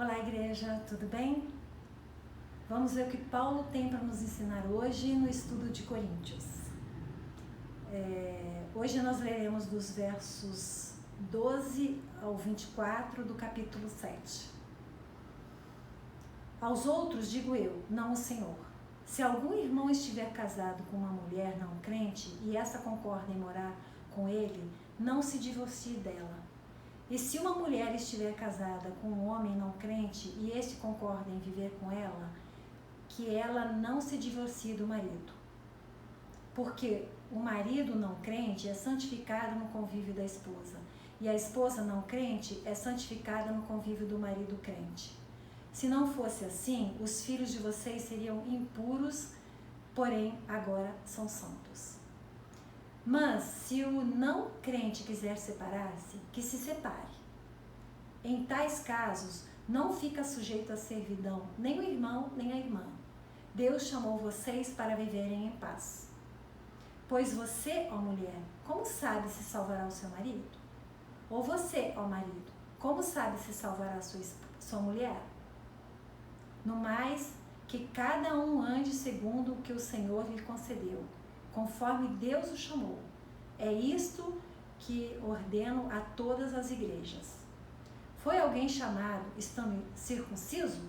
Olá, igreja, tudo bem? Vamos ver o que Paulo tem para nos ensinar hoje no estudo de Coríntios. Hoje nós leremos dos versos 12 ao 24 do capítulo 7. Aos outros digo eu, não o Senhor. Se algum irmão estiver casado com uma mulher não crente e essa concorda em morar com ele, não se divorcie dela. E se uma mulher estiver casada com um homem não crente e este concorda em viver com ela, que ela não se divorcie do marido. Porque o marido não crente é santificado no convívio da esposa, e a esposa não crente é santificada no convívio do marido crente. Se não fosse assim, os filhos de vocês seriam impuros, porém agora são santos. Mas se o não crente quiser separar-se, que se separe. Em tais casos, não fica sujeito à servidão nem o irmão nem a irmã. Deus chamou vocês para viverem em paz. Pois você, ó mulher, como sabe se salvará o seu marido? Ou você, ó marido, como sabe se salvará sua mulher? No mais, que cada um ande segundo o que o Senhor lhe concedeu, conforme Deus o chamou. É isto que ordeno a todas as igrejas. Foi alguém chamado estando circunciso?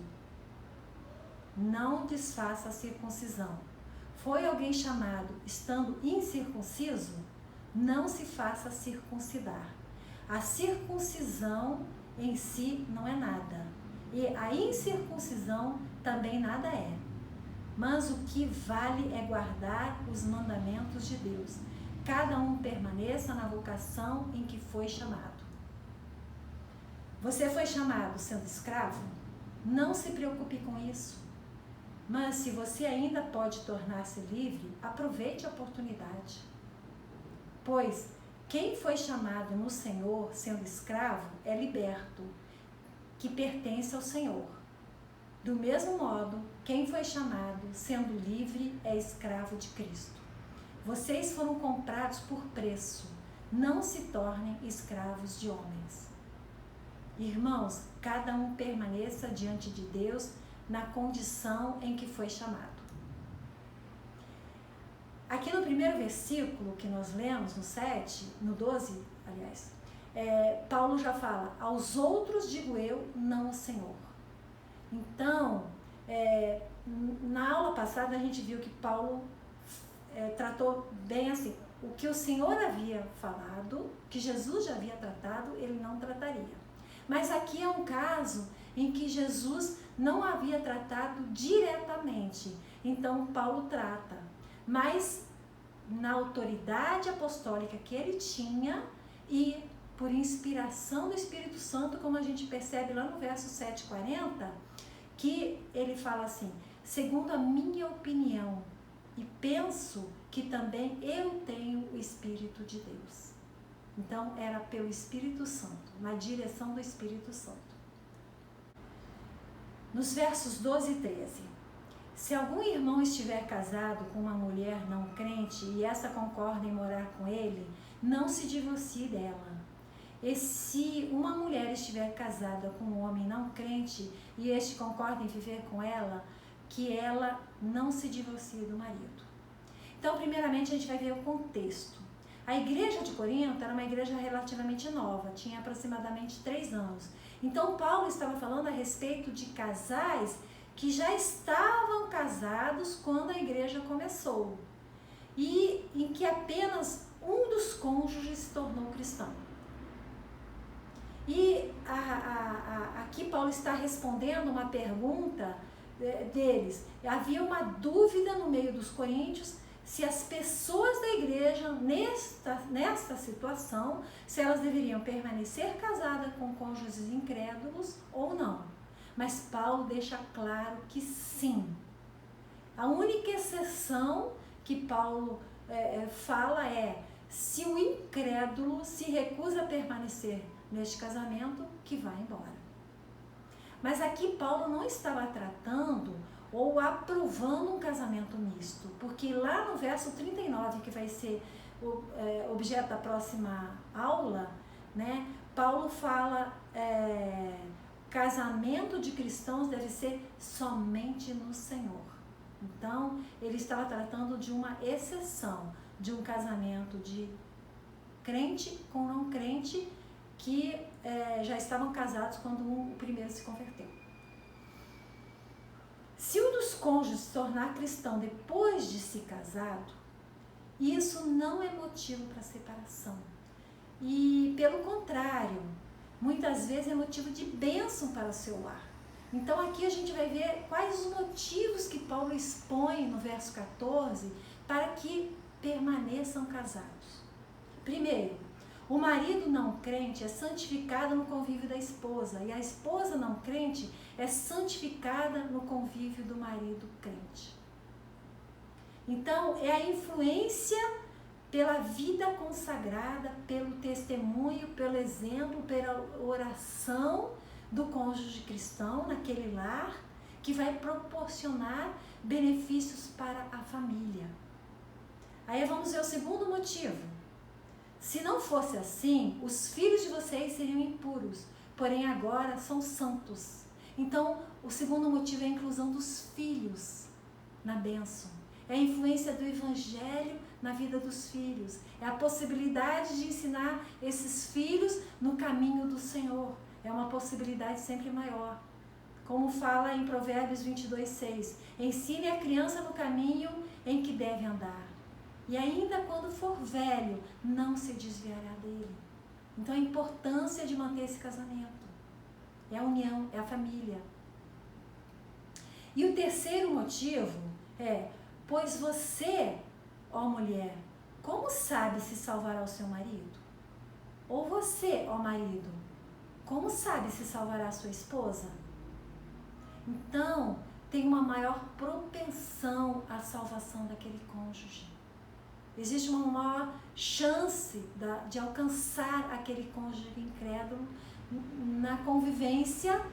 Não desfaça a circuncisão. Foi alguém chamado estando incircunciso? Não se faça circuncidar. A circuncisão em si não é nada, e a incircuncisão também nada é. Mas o que vale é guardar os mandamentos de Deus. Cada um permaneça na vocação em que foi chamado. Você foi chamado sendo escravo? Não se preocupe com isso. Mas se você ainda pode tornar-se livre, aproveite a oportunidade. Pois quem foi chamado no Senhor sendo escravo é liberto, que pertence ao Senhor. Do mesmo modo, quem foi chamado sendo livre é escravo de Cristo. Vocês foram comprados por preço. Não se tornem escravos de homens. Irmãos, cada um permaneça diante de Deus na condição em que foi chamado. Aqui no primeiro versículo que nós lemos, no 7, no 12, aliás, Paulo já fala, aos outros digo eu, não ao Senhor. Então, na aula passada a gente viu que Paulo tratou bem assim, o que o Senhor havia falado, que Jesus já havia tratado, ele não trataria. Mas aqui é um caso em que Jesus não havia tratado diretamente, então Paulo trata, mas na autoridade apostólica que ele tinha e por inspiração do Espírito Santo, como a gente percebe lá no verso 7:40, que ele fala assim, segundo a minha opinião, e penso que também eu tenho o Espírito de Deus. Então era pelo Espírito Santo, na direção do Espírito Santo. Nos versos 12 e 13, se algum irmão estiver casado com uma mulher não crente e essa concorda em morar com ele, não se divorcie dela. E se uma mulher estiver casada com um homem não crente e este concorda em viver com ela, que ela não se divorcie do marido. Então, primeiramente, a gente vai ver o contexto. A igreja de Corinto era uma igreja relativamente nova, tinha aproximadamente 3 anos. Então, Paulo estava falando a respeito de casais que já estavam casados quando a igreja começou e em que apenas um dos cônjuges se tornou cristão. E aqui Paulo está respondendo uma pergunta deles. Havia uma dúvida no meio dos coríntios se as pessoas da igreja, nesta situação, se elas deveriam permanecer casadas com cônjuges incrédulos ou não. Mas Paulo deixa claro que sim. A única exceção que Paulo fala é, se o incrédulo se recusa a permanecer neste casamento, que vá embora. Mas aqui Paulo não estava tratando ou aprovando um casamento misto, porque lá no verso 39, que vai ser objeto da próxima aula, né, Paulo fala casamento de cristãos deve ser somente no Senhor. Então, ele estava tratando de uma exceção, de um casamento de crente com não crente que já estavam casados quando o primeiro se converteu. Se um dos cônjuges se tornar cristão depois de se casado, isso não é motivo para separação. E, pelo contrário, muitas vezes é motivo de bênção para o seu lar. Então, aqui a gente vai ver quais os motivos que Paulo expõe no verso 14 para que permaneçam casados. Primeiro, o marido não crente é santificado no convívio da esposa e a esposa não crente é santificada no convívio do marido crente. Então, é a influência pela vida consagrada, pelo testemunho, pelo exemplo, pela oração do cônjuge cristão naquele lar que vai proporcionar benefícios para a família. Aí vamos ver o segundo motivo. Se não fosse assim, os filhos de vocês seriam impuros, porém agora são santos. Então, o segundo motivo é a inclusão dos filhos na bênção. É a influência do evangelho na vida dos filhos. É a possibilidade de ensinar esses filhos no caminho do Senhor. É uma possibilidade sempre maior. Como fala em Provérbios 22:6. Ensine a criança no caminho em que deve andar. E ainda quando for velho, não se desviará dele. Então a importância de manter esse casamento. É a união, é a família. E o terceiro motivo é, pois você, ó mulher, como sabe se salvará o seu marido? Ou você, ó marido, como sabe se salvará a sua esposa? Então, tem uma maior propensão à salvação daquele cônjuge. Existe uma maior chance de alcançar aquele cônjuge incrédulo na convivência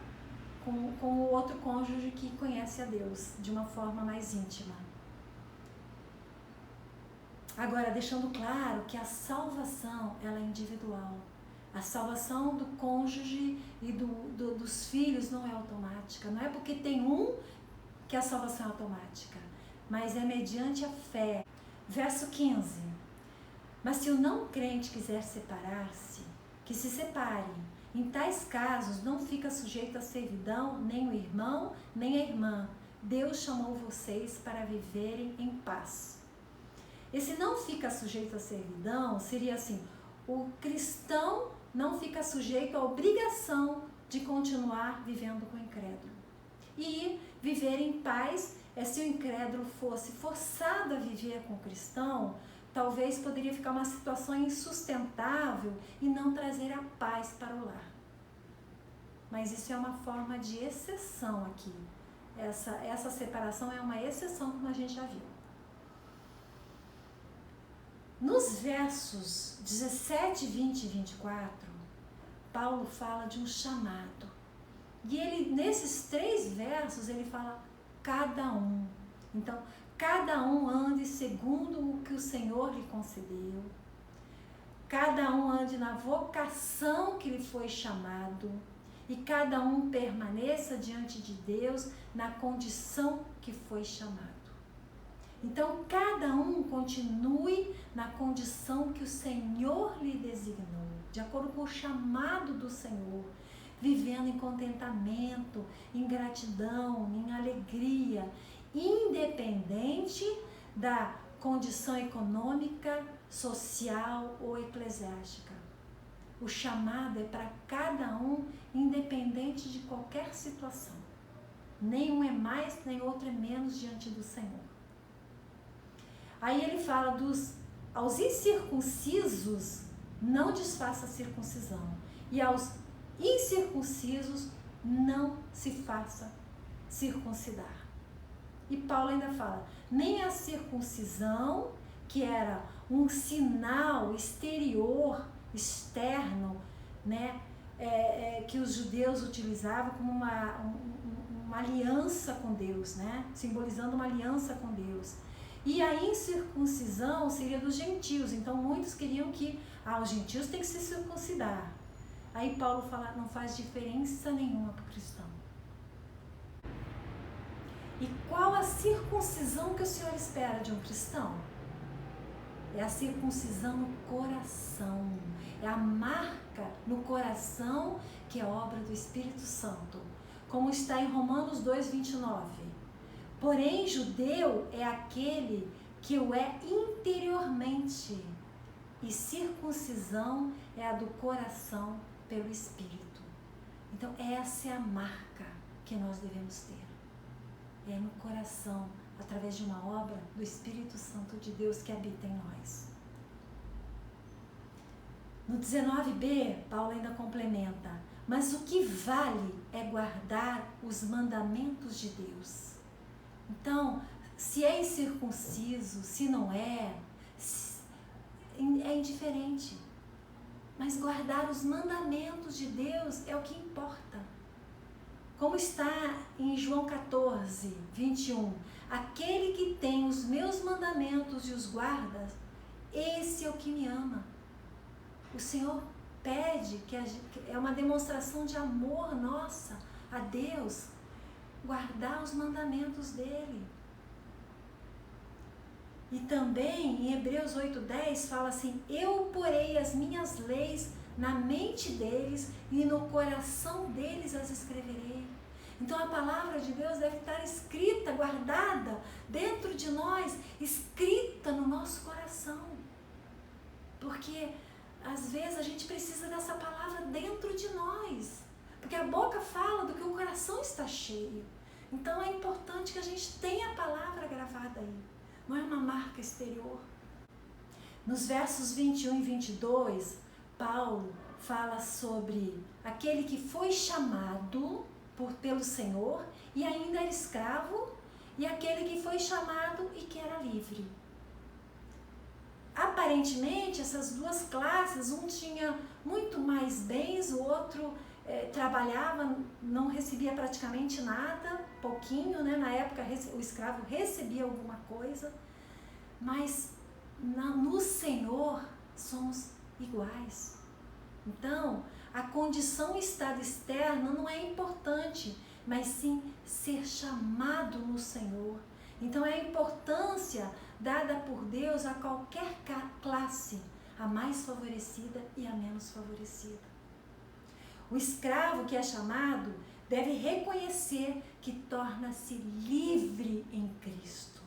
com o outro cônjuge que conhece a Deus de uma forma mais íntima. Agora, deixando claro que a salvação ela é individual. A salvação do cônjuge e dos filhos não é automática. Não é porque tem um que a salvação é automática, mas é mediante a fé. Verso 15. Mas se o não crente quiser separar-se, que se separe. Em tais casos não fica sujeito à servidão nem o irmão, nem a irmã. Deus chamou vocês para viverem em paz. Esse não fica sujeito à servidão seria assim, o cristão não fica sujeito à obrigação de continuar vivendo com o incrédulo. E viver em paz é se o incrédulo fosse forçado a viver com o cristão, talvez poderia ficar uma situação insustentável e não trazer a paz para o lar. Mas isso é uma forma de exceção aqui. Essa separação é uma exceção, como a gente já viu. Nos versos 17, 20 e 24, Paulo fala de um chamado. E ele, nesses 3 versos, ele fala cada um. Então, cada um ande segundo o que o Senhor lhe concedeu. Cada um ande na vocação que lhe foi chamado. E cada um permaneça diante de Deus na condição que foi chamado. Então, cada um continue na condição que o Senhor lhe designou, de acordo com o chamado do Senhor, vivendo em contentamento, em gratidão, em alegria, independente da condição econômica, social ou eclesiástica. O chamado é para cada um, independente de qualquer situação. Nenhum é mais, nem outro é menos diante do Senhor. Aí ele fala aos incircuncisos, não desfaça a circuncisão. E aos incircuncisos, não se faça circuncidar. E Paulo ainda fala, nem a circuncisão, que era um sinal exterior, externo, né, que os judeus utilizavam como uma aliança com Deus, né, simbolizando uma aliança com Deus. E a incircuncisão seria dos gentios, então muitos queriam que os gentios têm que se circuncidar. Aí Paulo fala, não faz diferença nenhuma para o cristão. E qual a circuncisão que o Senhor espera de um cristão? É a circuncisão no coração. É a marca no coração que é obra do Espírito Santo. Como está em Romanos 2:29. Porém, judeu é aquele que o é interiormente, e circuncisão é a do coração pelo Espírito. Então, essa é a marca que nós devemos ter. É no coração, através de uma obra do Espírito Santo de Deus que habita em nós. No 19b, Paulo ainda complementa, mas o que vale é guardar os mandamentos de Deus. Então, se é incircunciso, se não é, é indiferente. Mas guardar os mandamentos de Deus é o que importa. Como está em João 14:21, aquele que tem os meus mandamentos e os guarda, esse é o que me ama. O Senhor pede, que é uma demonstração de amor nossa a Deus, guardar os mandamentos dele. E também em Hebreus 8:10 fala assim, eu porei as minhas leis na mente deles e no coração deles as escreverei. Então a palavra de Deus deve estar escrita, guardada dentro de nós, escrita no nosso coração. Porque às vezes a gente precisa dessa palavra dentro de nós. Porque a boca fala do que o coração está cheio. Então é importante que a gente tenha a palavra gravada aí. Não é uma marca exterior. Nos versos 21 e 22, Paulo fala sobre aquele que foi chamado pelo Senhor e ainda era escravo, e aquele que foi chamado e que era livre. Aparentemente, essas duas classes, um tinha muito mais bens, o outro trabalhava, não recebia praticamente nada, pouquinho, né? Na época o escravo recebia alguma coisa, mas no Senhor somos iguais. Então, a condição e estado externo não é importante, mas sim ser chamado no Senhor. Então, é a importância dada por Deus a qualquer classe, a mais favorecida e a menos favorecida. O escravo que é chamado deve reconhecer que torna-se livre em Cristo.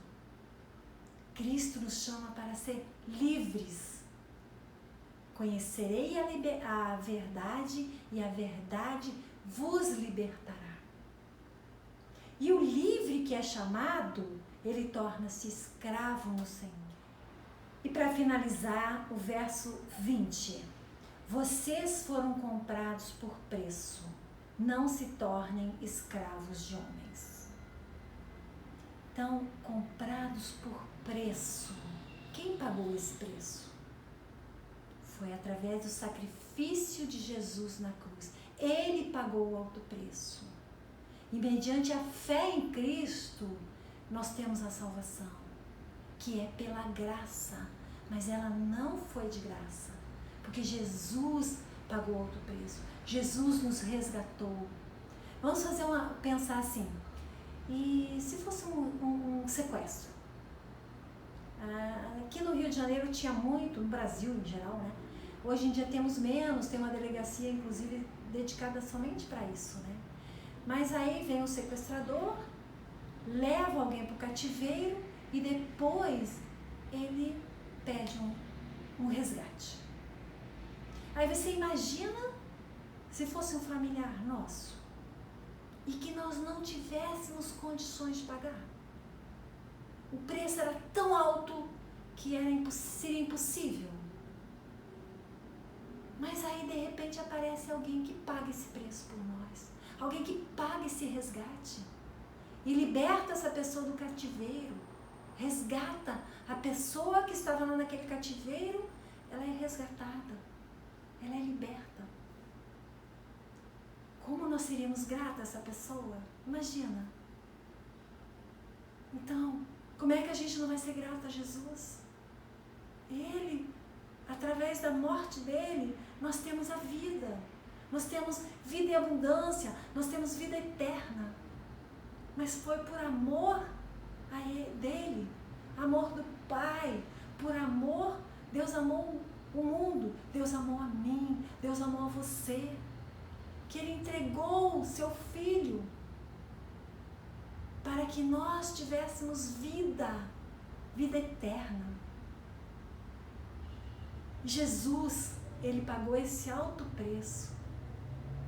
Cristo nos chama para ser livres. Conhecerei a verdade e a verdade vos libertará. E o livre que é chamado, ele torna-se escravo no Senhor. E para finalizar, o verso 20. Vocês foram comprados por preço. Não se tornem escravos de homens. Então, comprados por preço. Quem pagou esse preço? Foi através do sacrifício de Jesus na cruz. Ele pagou o alto preço. E mediante a fé em Cristo, nós temos a salvação, que é pela graça, mas ela não foi de graça, porque Jesus pagou o alto preço. Jesus nos resgatou. Vamos pensar assim, e se fosse um sequestro? Aqui no Rio de Janeiro tinha muito, no Brasil em geral, né? Hoje em dia temos menos, tem uma delegacia inclusive dedicada somente para isso, né? Mas aí vem o sequestrador, leva alguém para o cativeiro e depois ele pede um resgate. Aí você imagina se fosse um familiar nosso e que nós não tivéssemos condições de pagar. O preço era tão alto que seria impossível. Mas aí de repente aparece alguém que paga esse preço por nós. Alguém que paga esse resgate. E liberta essa pessoa do cativeiro. Resgata a pessoa que estava lá naquele cativeiro, ela é resgatada. Ela é liberta. Como nós seríamos gratos a essa pessoa? Imagina. Então, como é que a gente não vai ser grato a Jesus? Ele, através da morte dele, nós temos a vida. nós temos vida em abundância, nós temos vida eterna. Mas foi por amor dele, amor do Pai, por amor, Deus amou o mundo, Deus amou a mim, Deus amou a você, que Ele entregou o seu Filho para que nós tivéssemos vida eterna. Jesus, Ele pagou esse alto preço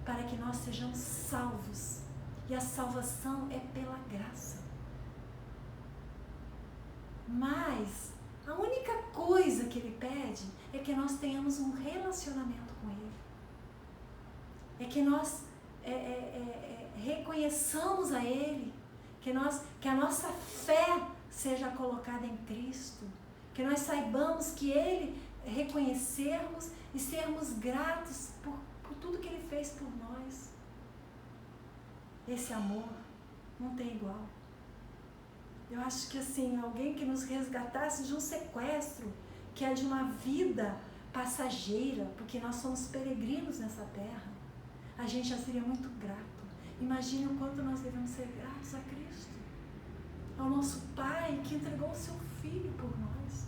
para que nós sejamos salvos. E a salvação é pela graça. Mas a única coisa que Ele pede é que nós tenhamos um relacionamento com Ele. É que nós reconheçamos a Ele, que a nossa fé seja colocada em Cristo, que nós saibamos que Ele, reconhecermos e sermos gratos por tudo que Ele fez por nós. Esse amor não tem igual. Eu acho que assim, alguém que nos resgatasse de um sequestro, que é de uma vida passageira, porque nós somos peregrinos nessa terra, a gente já seria muito grato. Imagine o quanto nós devemos ser gratos a Cristo, ao nosso Pai que entregou o seu Filho por nós.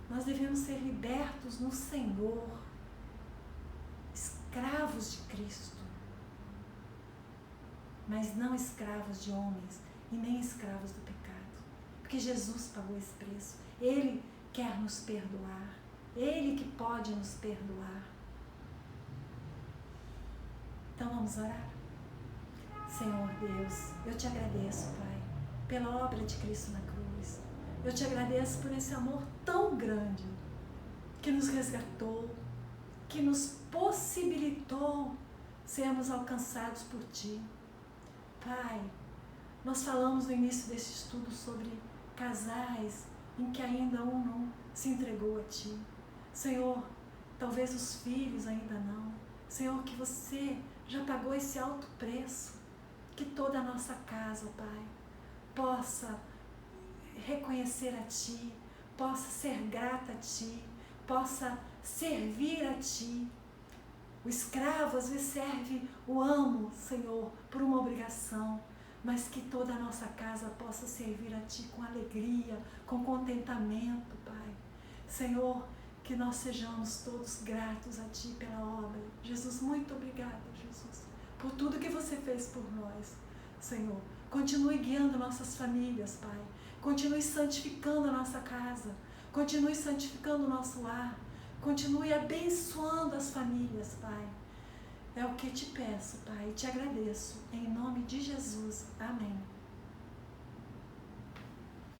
Nós devemos ser libertos no Senhor, escravos de Cristo, mas não escravos de homens e nem escravos do pecado, porque Jesus pagou esse preço. Ele quer nos perdoar, Ele que pode nos perdoar. Então vamos orar? Senhor Deus, eu te agradeço, Pai, pela obra de Cristo na cruz. Eu te agradeço por esse amor tão grande que nos resgatou, que nos possibilitou sermos alcançados por Ti. Pai, nós falamos no início desse estudo sobre casais em que ainda um não se entregou a Ti. Senhor, talvez os filhos ainda não. Senhor, que você já pagou esse alto preço, que toda a nossa casa, Pai, possa reconhecer a Ti, possa ser grata a Ti, possa servir a Ti. O escravo às vezes serve o amo, Senhor, por uma obrigação, mas que toda a nossa casa possa servir a Ti com alegria, com contentamento, Pai. Senhor, que nós sejamos todos gratos a Ti pela obra. Jesus, muito obrigada, Jesus, por tudo que você fez por nós. Senhor, continue guiando nossas famílias, Pai. Continue santificando a nossa casa. Continue santificando o nosso lar. Continue abençoando as famílias, Pai. É o que te peço, Pai, e te agradeço. Em nome de Jesus. Amém.